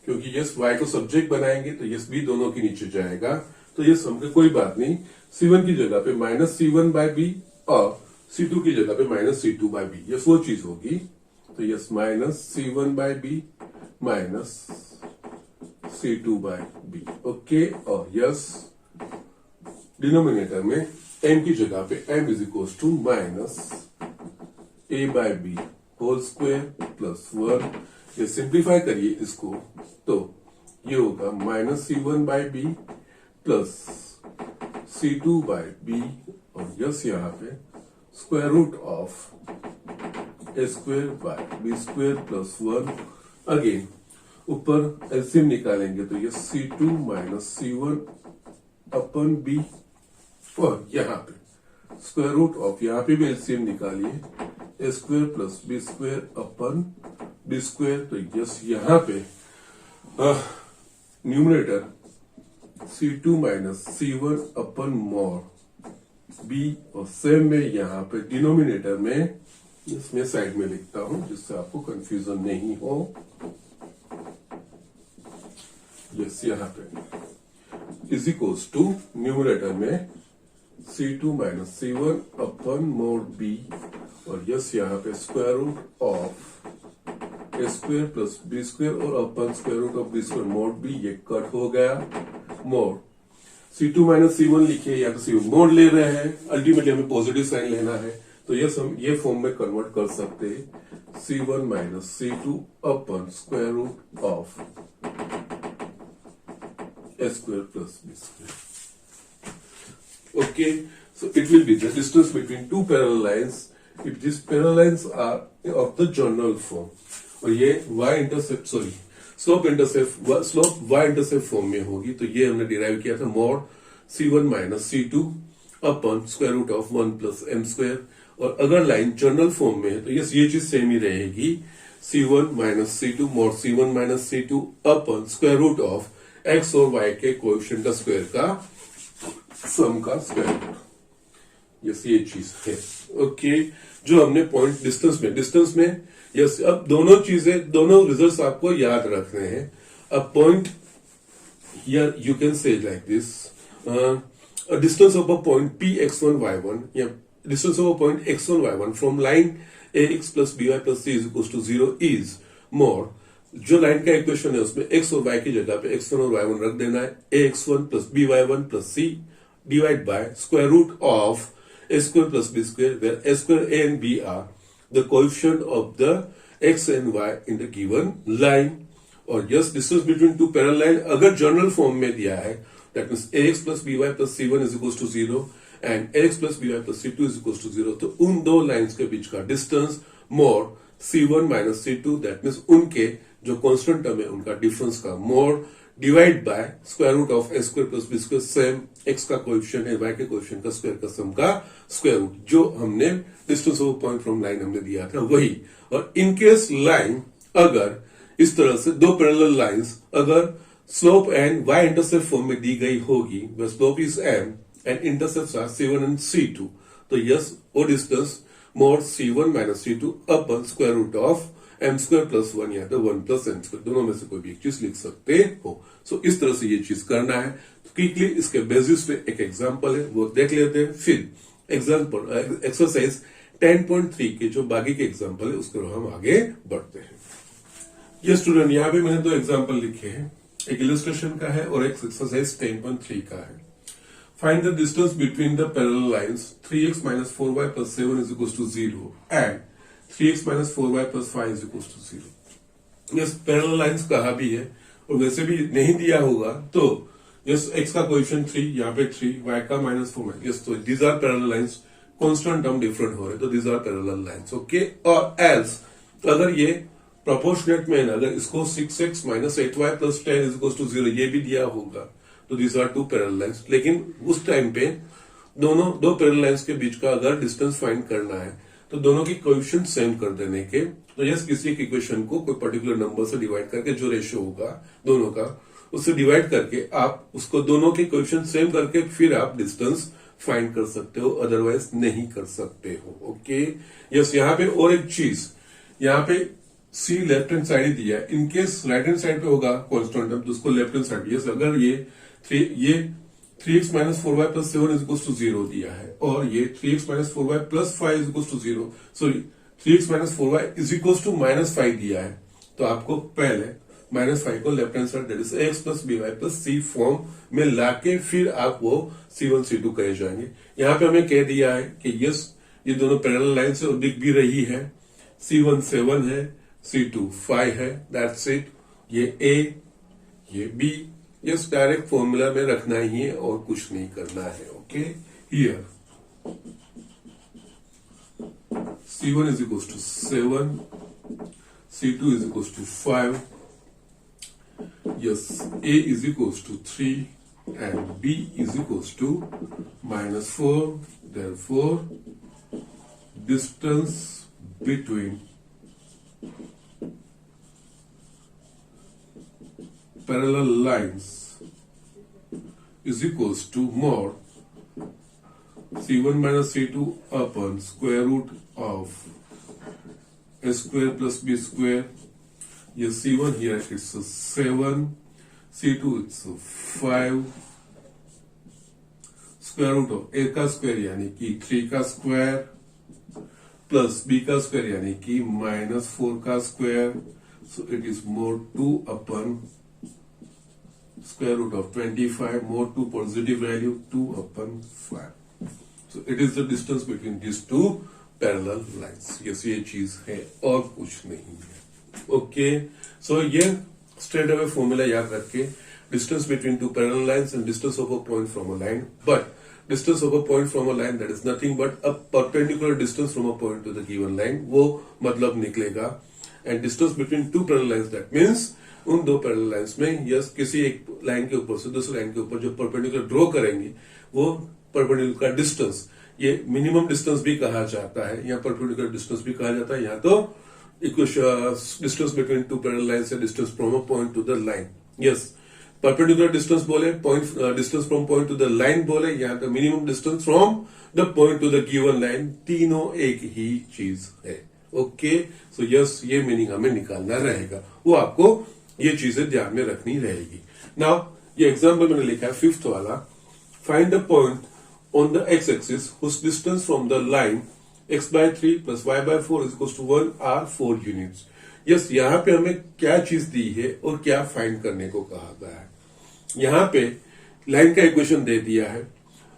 क्योंकि यस y को सब्जेक्ट बनाएंगे तो यस b दोनों के नीचे जाएगा, तो यस हमको कोई बात नहीं, c1 की जगह पे -c1/b और c2 की जगह पे -c2/b, यस वो चीज होगी। तो यस -c1/b -c2/b, ओके, और यस डिनोमिनेटर में m की जगह पे m is equal to -a/b whole square plus 1। ये सिंप्लीफाई करिए इसको तो ये होगा -c1/b प्लस c2/b और यस यहाँ पे square root of a² + b² + 1। Again ऊपर एलसीएम निकालेंगे तो ये c2 - c1 अपन b और यहाँ पे स्क्वायर रूट ऑफ, यहाँ पे भी एलसीएम निकालिए, a² + b² अपन b²। तो यस यहाँ पे numerator c2 - c1 upon mod b और सेम में यहाँ पे डिनोमिनेटर में, इसमें साइड में लिखता हूं जिससे आपको कंफ्यूजन नहीं हो। यस, यहाँ पे इज इक्वल्स टू न्यूमरेटर में c2 - c1 upon mod b और यस यहाँ पे square root of a² + b² और upon square root of b² mod b, ये कट हो गया। mod c2 - c1 लिखिए या तो c1 मोड ले रहे हैं, अल्टीमेटली हमें पॉजिटिव साइन लेना है, तो यस हम ये फॉर्म में कन्वर्ट कर सकते हैं, c1 - c2 upon square root of a² + b²। Okay, so it will be the distance between two parallel lines if these parallel lines are of the general form, और ये y intercept, sorry slope y intercept form में होगी। तो ये हमने derive किया था mod c1 - c2 upon square root of 1 + m²। और अगर लाइन जनरल फॉर्म में है तो ये चीज सेम ही रहेगी, c1 - c2 mod c1 - c2 upon square root of x और y के कोएफिशिएंट का स्क्वायर का सम का स्क्वायर रूट। यस, ये चीज है। ओके, जो हमने पॉइंट डिस्टेंस में यस, अब दोनों चीजें, दोनों रिजल्ट्स आपको याद रखने हैं। अब point here you can say like this, distance of a point px1 y1 या distance of a point x1 y1 from line ax + by + c = 0 is mod, जो लाइन का इक्वेशन है उसमें x और y की जगह पे x1 और y1 रख देना है, ax1 + by1 + c divide by square root of a² + b², where a², a and b are the coefficient of the x and y in the given line। और yes, distance between two parallel line अगर general form में दिया है, that means ax + by + c1 = 0 and ax + by + c2 = 0, तो उन दो lines के बीच का distance mod c1 - c2, that means उनके जो कांस्टेंट टर्म है उनका डिफरेंस का mod divide by square root of a² + b², same x का कोएफिशिएंट है, y के कोएफिशिएंट का स्क्वायर का सम का स्क्वायर रूट, जो हमने distance of point from line हमने दिया था वही। और इनकेस लाइन अगर इस तरह से दो पैरेलल लाइंस अगर slope and y intercept form में दी गई होगी, where slope is m and intercepts are c1 and c2, तो यस वो distance mod c1 - c2 upon square root of m² plus 1 या तो 1 प्लस m², दोनों में से कोई भी एक चीज लिख सकते हो। सो इस तरह से ये चीज करना है। तो क्विकली इसके बेसिस पे एक एग्जांपल है वो देख लेते हैं, फिर एग्जांपल एक्सरसाइज 10.3 के जो बाकी के एग्जांपल है उसको हम आगे बढ़ते हैं। ये स्टूडेंट यहाँ पे मैंने 2 एग्जांपल लिखे हैं, एक इलस्ट्रेशन का है और एक एक्सरसाइज 10.3 का है। Find the distance between the parallel lines 3x minus 4y plus 7 is equals to 0 and 3x minus 4y plus 5 is equals to 0। Yes parallel lines कहा भी है और वैसे भी नहीं दिया होगा तो यस x का कोएफिशिएंट 3, यहाँ पे 3, y का -4, यस तो these are parallel lines, constant term different हो रहे तो these are parallel lines. Okay, और एल्स अगर ये प्रोपोर्शनेट में अगर इसको 6x minus 8y plus 10 is equals to 0 ये भी दिया होगा तो these are 2 पैरेलल लाइंस। लेकिन उस टाइम पे दोनों 2 पैरेलल लाइंस के बीच का अगर डिस्टेंस फाइंड करना है तो दोनों की कोएफिशिएंट सेम कर देने के, तो यस किसी एक इक्वेशन को कोई पर्टिकुलर नंबर से डिवाइड करके जो रेशियो होगा दोनों का उससे डिवाइड करके आप उसको दोनों के कोएफिशिएंट सेम करके फिर आप डिस्टेंस फाइंड कर सकते हो, अदरवाइज नहीं कर सकते हो। ओके, यस यहाँ पे और एक चीज, यहाँ पे सी लेफ्ट हैंड साइड ही दिया है, इनकेस राइट हैंड साइड पे होगा कांस्टेंट टर्म तो उसको लेफ्ट हैंड साइड, यस अगर ये 3x minus 4y plus 7 is equals to 0 दिया है और ये 3x minus 4y plus 5 is equals to 0, sorry 3x minus 4y is equals to -5 दिया है तो आपको पहले -5 को left hand side that is x plus by plus c form में लाके फिर आप वो c1 c2 कहे जाएंगे। यहाँ पे हमें कह दिया है कि यस ये दोनों पैरेलल लाइन से दिख भी रही है, c1 7 है, c2 5 है, दैट्स इट। ये a ये b, यस डायरेक्ट फॉर्मूला में रखना ही है और कुछ नहीं करना है। Okay, here c1 is equals to 7, c2 is equals to 5, yes a is equals to 3 and b is equals to -4, therefore distance between parallel lines is equals to mod c1 minus c2 upon square root of a square plus b square। ये c1 here it's a 7, c2 it's a 5, square root of a का square यानी कि 3 का square plus b का square यानी कि -4 का square, so it is mod 2 upon square root of 25, mod 2 positive value 2 upon 5, so it is the distance between these two parallel lines। yes ये चीज है और कुछ नहीं है। ओके, सो ये स्ट्रेट अवे फॉर्मूला याद रखे, distance between two parallel lines and distance of a point from a line, but distance of a point from a line that is nothing but a perpendicular distance from a point to the given line, वो मतलब निकलेगा। And distance between two parallel lines that means उन 2 parallel lines में yes किसी एक line के ऊपर से दूसरी लाइन के ऊपर जो परपेंडिकुलर ड्रॉ करेंगे वो परपेंडिकुलर का डिस्टेंस, ये मिनिमम डिस्टेंस भी कहा जाता है या परपेंडिकुलर डिस्टेंस भी कहा जाता है, या तो distance between two parallel lines या distance from a point to the line. Yes perpendicular distance बोले, point distance from point to the line बोले, यहाँ पे minimum distance from the point to the given line, तीनों एक ही चीज है। ओके, सो यस ये मीनिंग हमें निकालना रहेगा, वो आपको ये चीजें ध्यान में रखनी रहेगी। नाउ ये एग्जांपल मैंने लिखा है 5th वाला, find the point on the x axis whose distance from the line x by 3 plus y by 4 is equals to 1 are 4 units। Yes यहाँ पे हमें क्या चीज दी है और क्या फाइंड करने को कहा गया है। यहाँ पे लाइन का इक्वेशन दे दिया है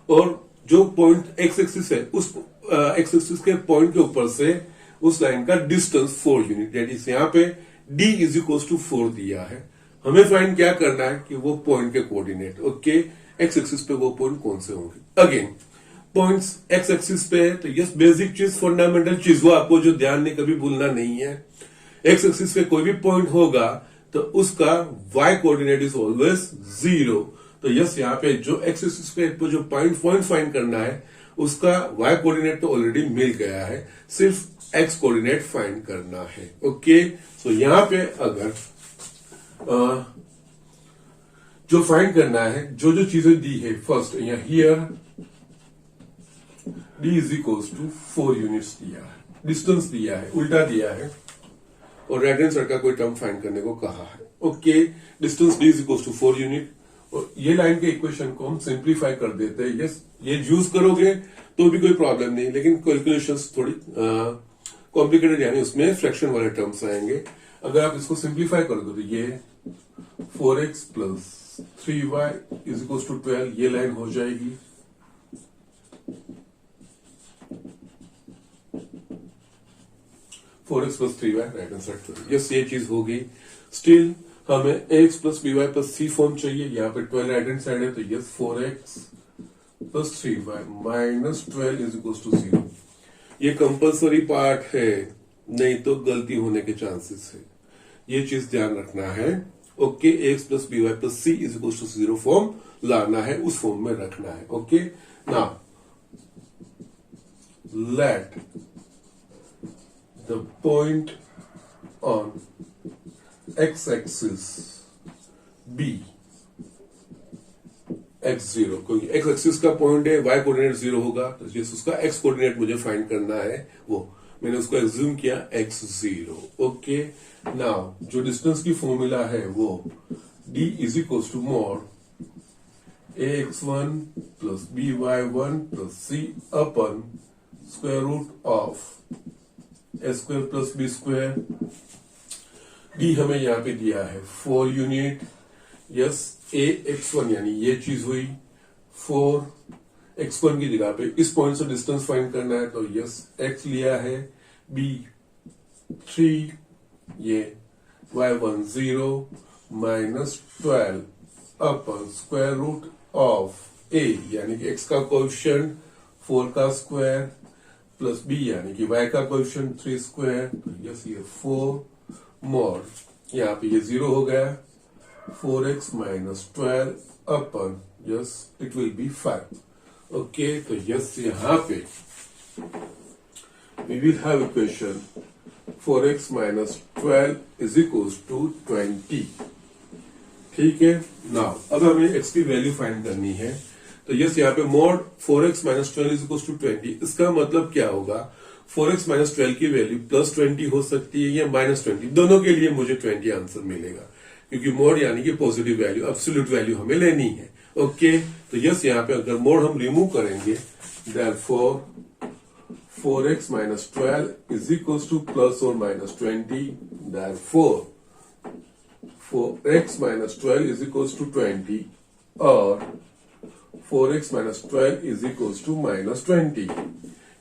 और जो पॉइंट x एक्सिस है उस x एक्सिस के पॉइंट के ऊपर से उस लाइन का डिस्टेंस 4 यूनिट, दैट इज यहाँ पे d इज इक्वल टू 4 दिया है। हमें फाइंड क्या करना है कि वो पॉइंट के कोऑर्डिनेट, ओके, एक्स एक्सिस पे वो पॉइंट कौन से होंगे। अगेन पॉइंट्स एक्स एक्सिस पे है तो यस बेसिक चीज, फंडामेंटल चीज, वो आपको जो ध्यान नहीं कभी भूलना नहीं है। एक्स एक्सिस पे कोई भी पॉइंट होगा तो उसका y कोऑर्डिनेट इज ऑलवेज 0। तो यस यहाँ पे जो एक्स एक्सिस पे जो पॉइंट फाइंड करना है उसका y कोऑर्डिनेट तो ऑलरेडी मिल गया है, सिर्फ x कोऑर्डिनेट फाइंड करना है। ओके, सो यहाँ पे अगर जो फाइंड करना है, जो चीजें दी है, फर्स्ट यहाँ here d is equals to 4 units दिया है, डिस्टेंस दिया है, उल्टा दिया है और राइट हैंड साइड का कोई टर्म फाइंड करने को कहा है। Okay, distance d is equal to 4 unit, और ये लाइन के इक्वेशन को हम सिंप्लीफाई कर देते हैं। यस, ये यूज करोगे तो भी कोई प्रॉब्लम नहीं, लेकिन कैलकुलेशंस थोड़ी कॉम्प्लिकेटेड, यानी उसमें फ्रैक्शन वाले टर्म्स आएंगे। अगर आप इसको सिंप्लीफाई करोगे तो ये 4x plus 3y is equal to 12, ये लाइन हो जाएगी। Four x plus 3y right hand side पर, यस ये चीज हो गई। स्टिल हमें ax plus by plus c form चाहिए, यहाँ पे 12 राइट हैंड साइड है, तो yes 4x plus 3y minus 12 is equal to 0। ये कंपल्सरी पार्ट है, नहीं तो गलती होने के चांसेस है, ये चीज ध्यान रखना है। Okay, ax plus by plus c is equal to 0 form लाना है, उस फॉर्म में रखना है। Okay, now let the point on x-axis be x0, क्योंकि x एक्सिस का पॉइंट है, y कोऑर्डिनेट 0 होगा, तो जिस उसका x कोऑर्डिनेट मुझे फाइंड करना है, वो मैंने उसको एज्यूम किया x0। ओके, नाउ जो डिस्टेंस की फॉर्मूला है वो d is equal to mod ax1 plus by1 plus c upon square root of A square plus B square. D हमें यहाँ पे दिया है 4 यूनिट। यस, ए x1 यानी ये चीज हुई 4, x1 की जगह पे इस पॉइंट से डिस्टेंस फाइंड करना है, तो यस x लिया है, b 3, ये y1 0 minus 12 upon square root of a यानी कि x का कोएफिशिएंट 4 का स्क्वायर प्लस b यानी कि y का कोएफिशिएंट 3 स्क्वायर, तो यस ये 4 मॉड, यहाँ पे ये 0 हो गया, 4x minus 12 upon yes it will be 5। Okay, तो यस यहाँ पे we will have equation 4x minus 12 is equals to 20। ठीक है, नाउ अब हमें x की वैल्यू फाइंड करनी है, तो यस यहाँ पे mod 4x minus 12 is equal to 20। इसका मतलब क्या होगा, 4x माइनस 12 की वैल्यू प्लस 20 हो सकती है या माइनस 20, दोनों के लिए मुझे 20 आंसर मिलेगा, क्योंकि मोड यानी कि पॉजिटिव वैल्यू, एब्सोल्यूट वैल्यू हमें लेनी है। ओके, तो यस यहाँ पे अगर मोड हम रिमूव करेंगे, therefore 4x minus 12 is equal to plus और minus 20, therefore 4x minus 12 is equal to 20 और 4x minus 12 is equal to minus 20।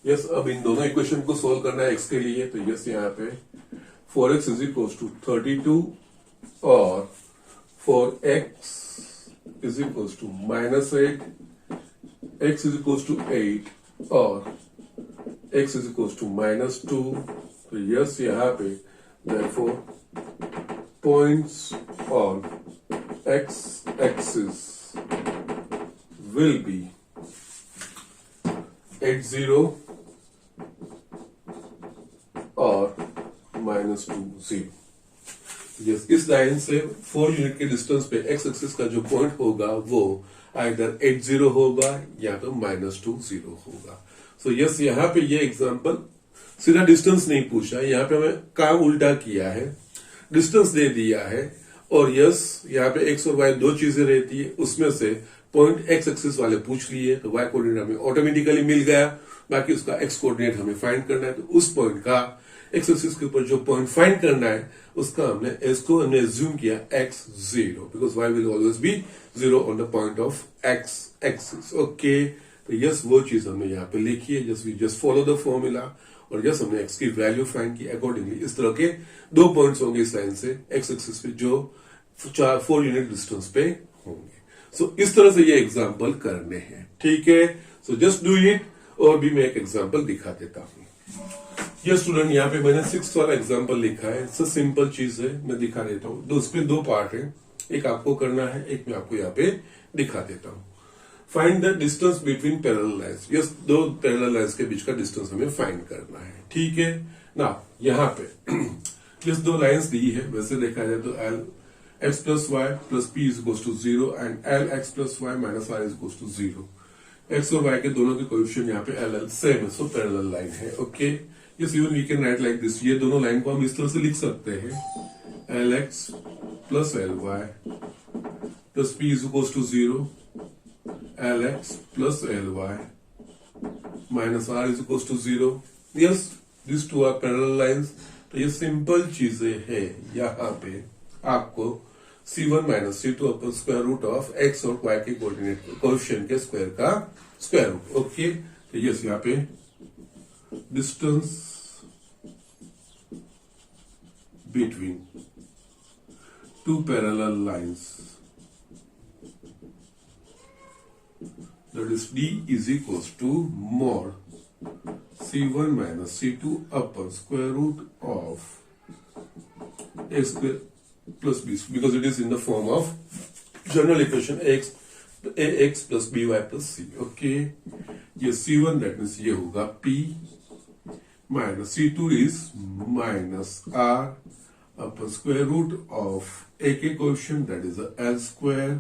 यस, अब इन दोनों इक्वेशन को सोल्व करना है x के लिए, तो यस यहाँ पे 4x इज इक्वल टू 32 और 4x is equal to minus 8, x is equal to 8 और x is equal to minus 2। तो यस यहाँ पे therefore points on x axis will be 80 और माइनस 2 0। यस, इस लाइन से 4 यूनिट के डिस्टेंस पे x एक्सिस का जो पॉइंट होगा वो आइदर 80 होगा या तो माइनस 2 0 होगा। सो यस, यहाँ पे ये एग्जांपल सीधा डिस्टेंस नहीं पूछा, यहाँ पे हमें काम उल्टा किया है, डिस्टेंस दे दिया है, और यस यहाँ पे x और y दो चीजें रहती है, उसमें से पॉइंट x एक्सिस वाले पूछ लिए, तो y कोऑर्डिनेट हमें ऑटोमेटिकली मिल गया, बाकी उसका x कोऑर्डिनेट हमें फाइंड करना है, तो उस पॉइंट का x एक्सिस के ऊपर जो पॉइंट फाइंड करना है उसका हमने एज्यूम किया x0, because y will always be 0 on the point of x axis. Okay, तो यस वो चीज हमने यहाँ पे लिखी है, just we just follow the formula, और यस हमने x की वैल्यू फाइंड की अकॉर्डिंगली। इस तरह के दो पॉइंट्स होंगे इस लाइन से x एक्सिस पे जो 4 यूनिट डिस्टेंस पे होंगे। सो इस तरह से ये एग्जाम्पल करने हैं। ठीक है, सो जस्ट डू इट, और भी मैं एक एग्जाम्पल दिखा देता हूँ। ये स्टूडेंट यहाँ पे मैंने 6th वाला एग्जाम्पल लिखा है, इससे सिंपल चीज है, मैं दिखा देता हूँ। उसमें 2 पार्ट है, एक आपको करना है, एक मैं आपको यहाँ पे दिखा देता हूँ। Find the distance between parallel lines. Yes, 2 parallel lines के बीच का डिस्टेंस हमें फाइंड करना है। ठीक है ना, यहाँ पे जिस 2 लाइंस दी है, वैसे देखा जाए तो L x plus y plus p is equals to 0 and lx plus y minus r is equals to 0। x और y के दोनों के कोएफिशिएंट यहाँ पे ll सेम है, सो पैरेलल लाइन है। Okay, Yes, even we can write like this. ये दोनों लाइन को हम इस तरह से लिख सकते हैं, LX plus LY plus P is equals to 0, LX plus LY minus R is equals to 0. Yes, these two are parallel lines. तो ये सिंपल चीजें है। यहाँ पे आपको C1 minus C2 upon square root of X और Y के coordinate coefficient के स्क्वायर का स्क्वायर रूट। ओके, तो यस यहाँ पे distance between two parallel lines, that is D is equals to mod C1 minus C2 upon square root of x square plus b, because it is in the form of general equation ax plus by plus c. Okay, ये C1 that means ये होगा P minus C2 is minus R upon square root of a के coefficient that is L square,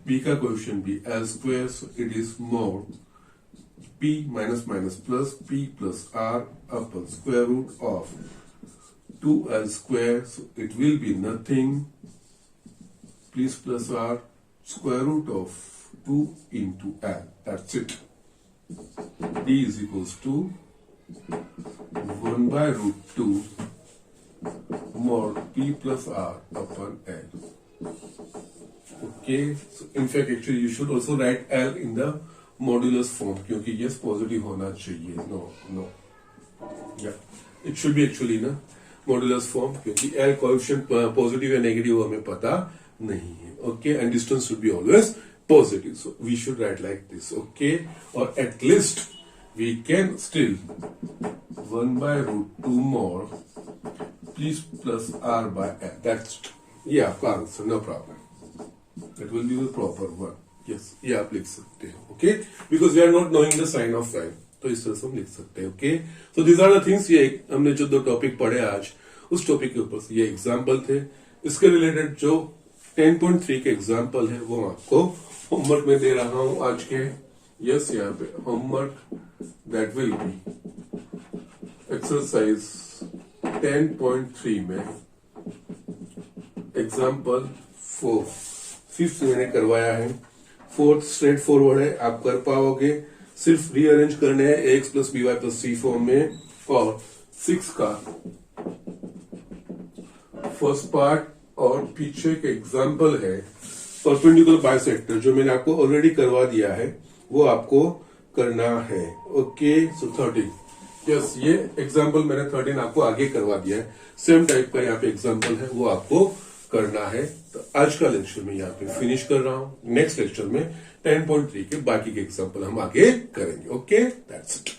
b का coefficient भी L square, so it is mod P minus minus plus P plus R upon square root of 2L square, so it will be nothing, please plus R, square root of 2 into L, that's it. D is equals to 1 by root 2 mod P plus R upon L. Okay, so in fact actually you should also write L in the modulus form, क्योंकि yes positive होना चाहिए, no, yeah, it should be actually ना modulus form, क्योंकि L coefficient positive या negative हमें पता नहीं है। Okay, and distance should be always positive, so we should write like this. Okay, और at least we can still 1 by root 2 mod please plus R by L, that's it. ये आपका answer, no problem, that will be the proper one. Yes, ये आप लिख सकते हो। Okay, because we are not knowing the sign of sign, तो इस तरह से हम लिख सकते हैं। Okay, so these are the things. ये हमने जो 2 टॉपिक पढ़े आज, उस टॉपिक के ऊपर से ये एग्जाम्पल थे। इसके रिलेटेड जो 10.3 के एग्जाम्पल है वो आपको होमवर्क में दे रहा हूं आज के। यस, यहाँ पे homework that will be exercise 10.3 में एग्जाम्पल 4 5th मैंने करवाया है। 4th स्ट्रेट फॉरवर्ड है, आप कर पाओगे। सिर्फ रीअरेंज करने हैं ax plus by plus c form में। और 6 का फर्स्ट पार्ट और पीछे के एग्जाम्पल है परपेंडिकुलर बाइसेक्टर, जो मैंने आपको ऑलरेडी करवा दिया है, वो आपको करना है। ओके, सो 13, यस, ये एग्जाम्पल मैंने 13 आपको आगे करवा दिया है। सेम टाइप का यहाँ पे एग्जाम्पल है, वो आपको करना है। तो आज का लेक्चर में यहाँ पे फिनिश कर रहा हूँ। नेक्स्ट लेक्चर में 10.3 के बाकी के एग्जाम्पल हम आगे करेंगे। Okay, that's it.